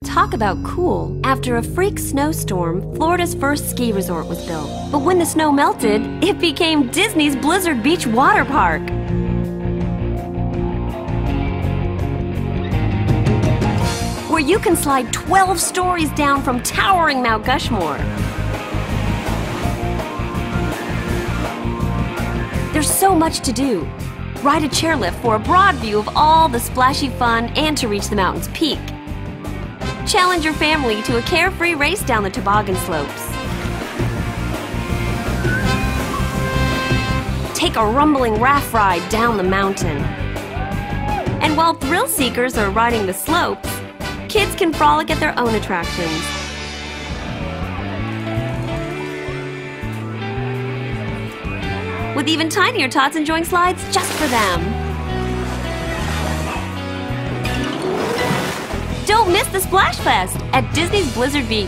Talk about cool. After a freak snowstorm, Florida's first ski resort was built. But when the snow melted, it became Disney's Blizzard Beach water park. Where you can slide 12 stories down from towering Mount Gushmore. There's so much to do. Ride a chairlift for a broad view of all the splashy fun and to reach the mountain's peak. Challenge your family to a carefree race down the toboggan slopes. Take a rumbling raft ride down the mountain. And while thrill seekers are riding the slopes, kids can frolic at their own attractions. With even tinier tots enjoying slides just for them. Don't miss the Splash Fest at Disney's Blizzard Beach.